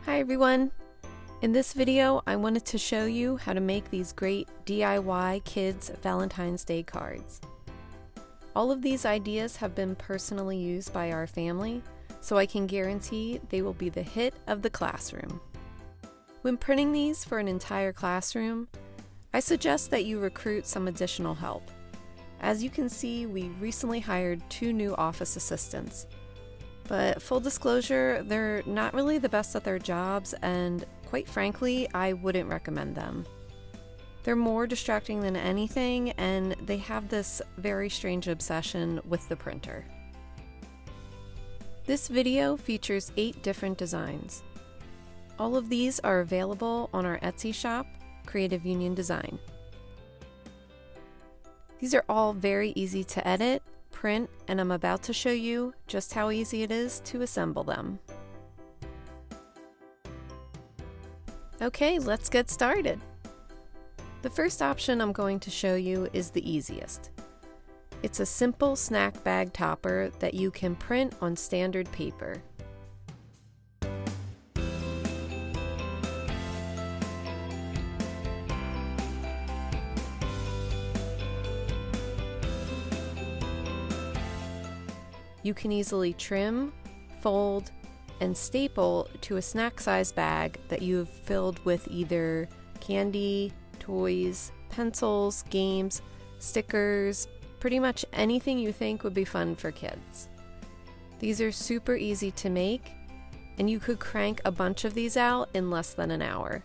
Hi everyone! In this video, I wanted to show you how to make these great DIY kids Valentine's Day cards. All of these ideas have been personally used by our family, so I can guarantee they will be the hit of the classroom. When printing these for an entire classroom, I suggest that you recruit some additional help. As you can see, we recently hired 2 new office assistants. But full disclosure, they're not really the best at their jobs, and quite frankly, I wouldn't recommend them. They're more distracting than anything, and they have this very strange obsession with the printer. This video features 8 different designs. All of these are available on our Etsy shop, Creative Union Design. These are all very easy to edit, print, and I'm about to show you just how easy it is to assemble them. Okay, let's get started. The first option I'm going to show you is the easiest. It's a simple snack bag topper that you can print on standard paper. You can easily trim, fold, and staple to a snack-size bag that you've filled with either candy, toys, pencils, games, stickers, pretty much anything you think would be fun for kids. These are super easy to make, and you could crank a bunch of these out in less than an hour.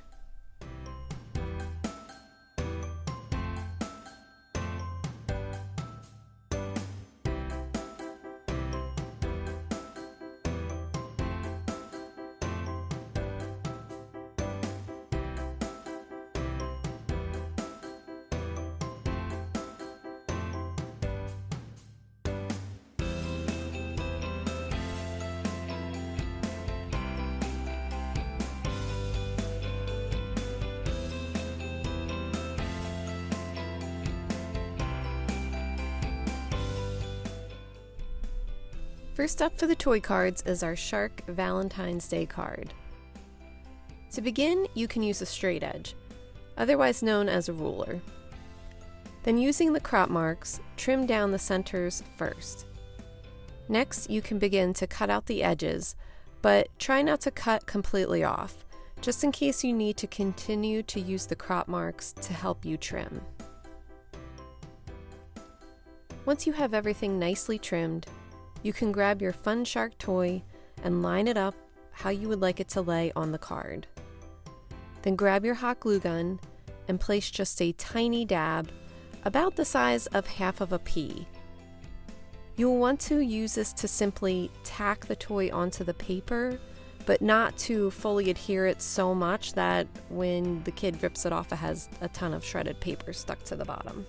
First up for the toy cards is our Shark Valentine's Day card. To begin, you can use a straight edge, otherwise known as a ruler. Then using the crop marks, trim down the centers first. Next, you can begin to cut out the edges, but try not to cut completely off, just in case you need to continue to use the crop marks to help you trim. Once you have everything nicely trimmed, you can grab your fun shark toy and line it up how you would like it to lay on the card. Then grab your hot glue gun and place just a tiny dab, about the size of half of a pea. You will want to use this to simply tack the toy onto the paper, but not to fully adhere it so much that when the kid rips it off, it has a ton of shredded paper stuck to the bottom.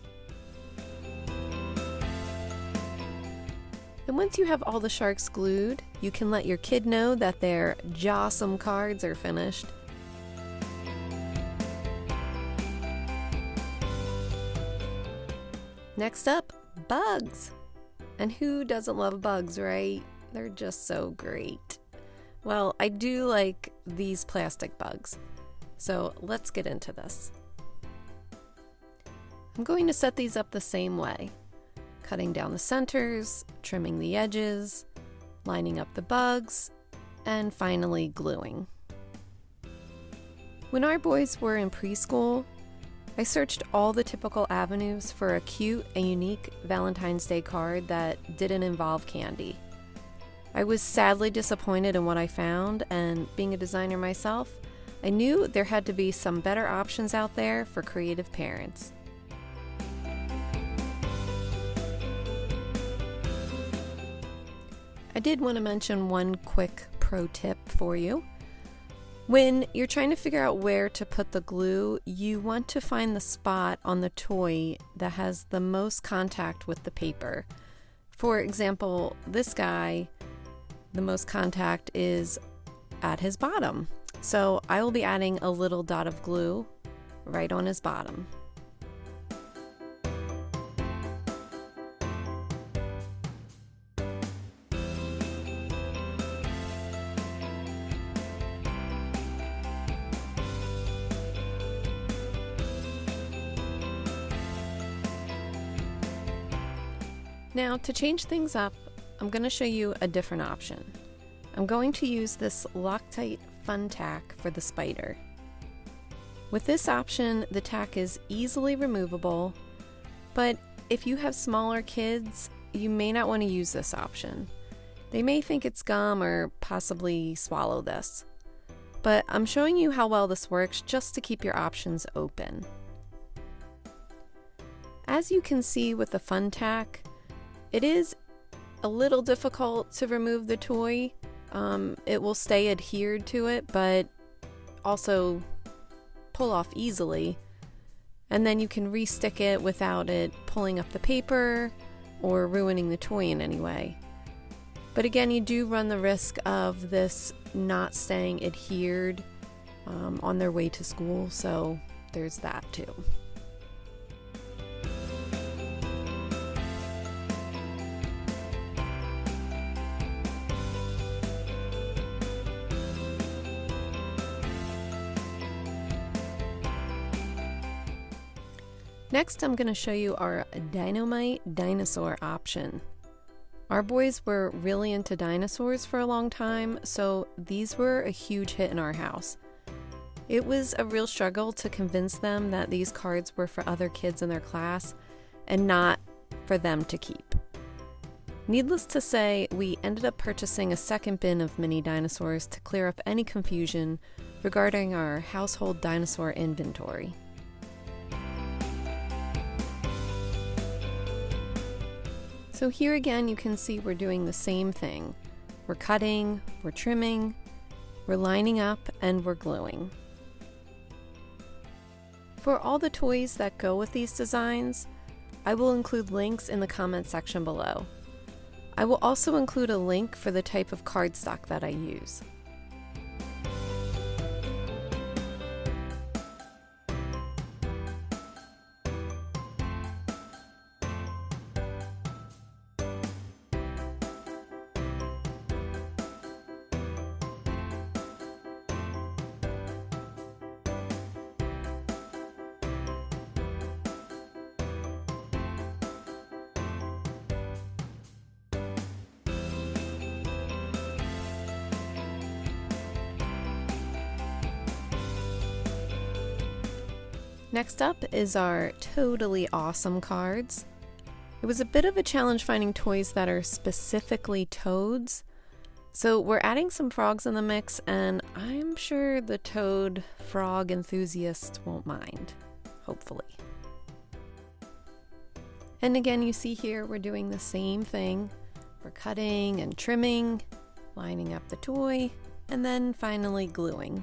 And once you have all the sharks glued, you can let your kid know that their jawsome cards are finished. Next up, bugs! And who doesn't love bugs, right? They're just so great. Well, I do like these plastic bugs, so let's get into this. I'm going to set these up the same way. Cutting down the centers, trimming the edges, lining up the bugs, and finally gluing. When our boys were in preschool, I searched all the typical avenues for a cute and unique Valentine's Day card that didn't involve candy. I was sadly disappointed in what I found, and being a designer myself, I knew there had to be some better options out there for creative parents. I did want to mention one quick pro tip for you. When you're trying to figure out where to put the glue, you want to find the spot on the toy that has the most contact with the paper. For example, this guy, the most contact is at his bottom. So I will be adding a little dot of glue right on his bottom. Now, to change things up, I'm going to show you a different option. I'm going to use this Loctite Fun-Tak for the spider. With this option, the tack is easily removable, but if you have smaller kids, you may not want to use this option. They may think it's gum or possibly swallow this. But I'm showing you how well this works just to keep your options open. As you can see with the Fun-Tak, it is a little difficult to remove the toy. It will stay adhered to it, but also pull off easily. And then you can re-stick it without it pulling up the paper or ruining the toy in any way. But again, you do run the risk of this not staying adhered on their way to school, so there's that too. Next, I'm going to show you our Dynamite Dinosaur option. Our boys were really into dinosaurs for a long time, so these were a huge hit in our house. It was a real struggle to convince them that these cards were for other kids in their class and not for them to keep. Needless to say, we ended up purchasing a second bin of mini dinosaurs to clear up any confusion regarding our household dinosaur inventory. So here again, you can see we're doing the same thing. We're cutting, we're trimming, we're lining up, and we're gluing. For all the toys that go with these designs, I will include links in the comment section below. I will also include a link for the type of cardstock that I use. Next up is our totally awesome cards. It was a bit of a challenge finding toys that are specifically toads, so we're adding some frogs in the mix, and I'm sure the toad frog enthusiasts won't mind, hopefully. And again, you see here we're doing the same thing. We're cutting and trimming, lining up the toy, and then finally gluing.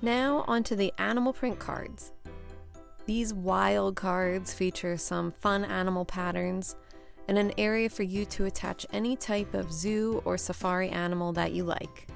Now onto the animal print cards. These wild cards feature some fun animal patterns and an area for you to attach any type of zoo or safari animal that you like.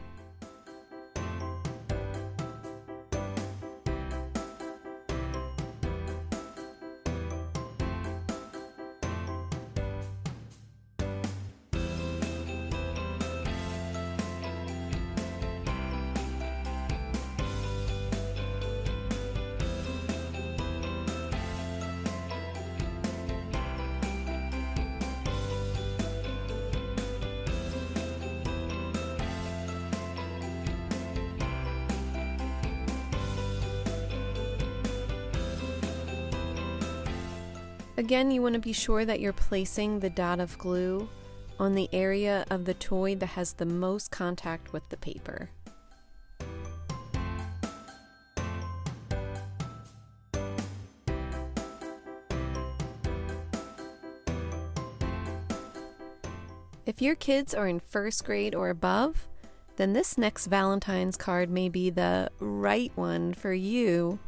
Again, you want to be sure that you're placing the dot of glue on the area of the toy that has the most contact with the paper. If your kids are in first grade or above, then this next Valentine's card may be the right one for you.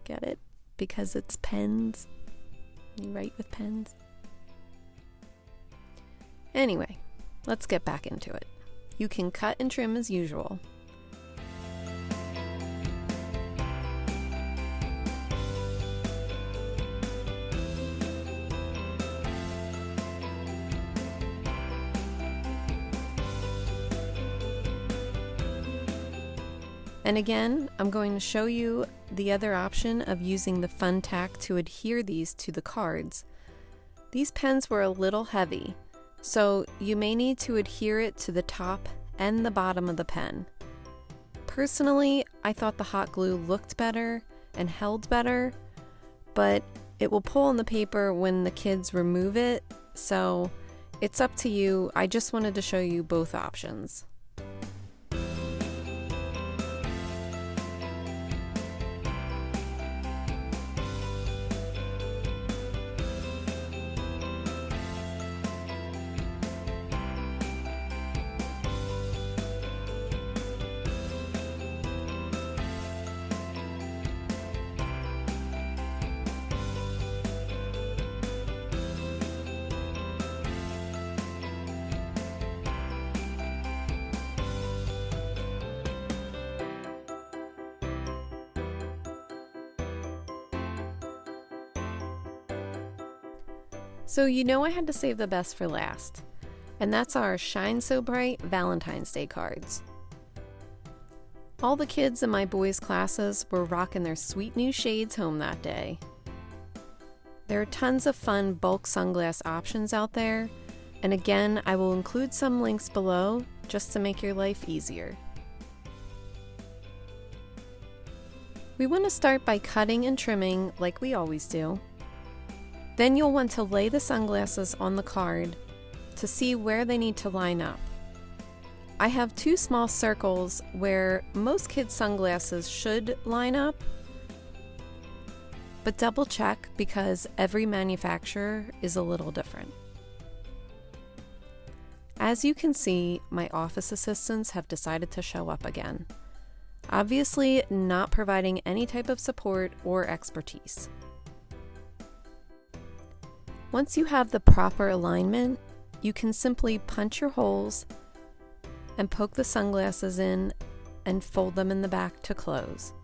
Get it? because it's pens. You write with pens. Anyway, let's get back into it. You can cut and trim as usual. And again, I'm going to show you the other option of using the Fun-Tak to adhere these to the cards. These pens were a little heavy, so you may need to adhere it to the top and the bottom of the pen. Personally, I thought the hot glue looked better and held better, but it will pull on the paper when the kids remove it, so it's up to you. I just wanted to show you both options. So you know I had to save the best for last, and that's our Shine So Bright Valentine's Day cards. All the kids in my boys' classes were rocking their sweet new shades home that day. There are tons of fun bulk sunglass options out there, and again, I will include some links below just to make your life easier. We want to start by cutting and trimming like we always do. Then you'll want to lay the sunglasses on the card to see where they need to line up. I have two small circles where most kids' sunglasses should line up, but double check because every manufacturer is a little different. As you can see, my office assistants have decided to show up again, obviously not providing any type of support or expertise. Once you have the proper alignment, you can simply punch your holes and poke the sunglasses in and fold them in the back to close.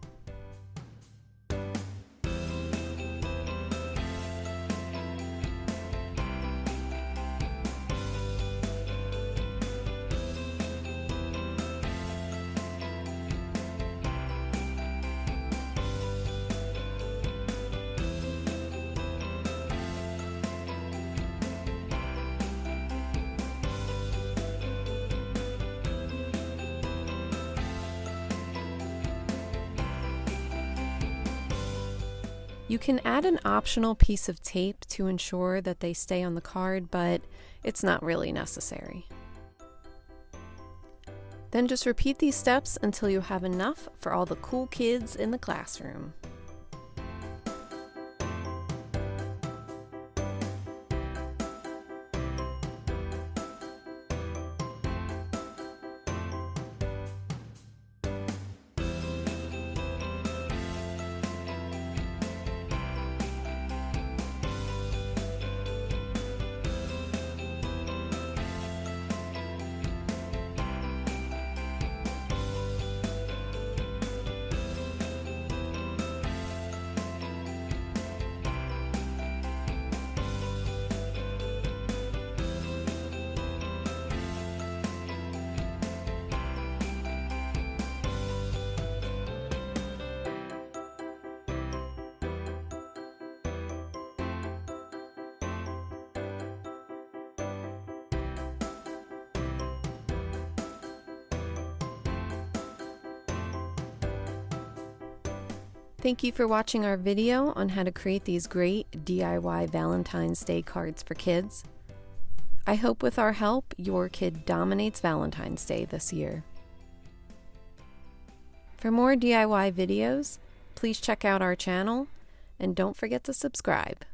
You can add an optional piece of tape to ensure that they stay on the card, but it's not really necessary. Then just repeat these steps until you have enough for all the cool kids in the classroom. Thank you for watching our video on how to create these great DIY Valentine's Day cards for kids. I hope with our help, your kid dominates Valentine's Day this year. For more DIY videos, please check out our channel and don't forget to subscribe.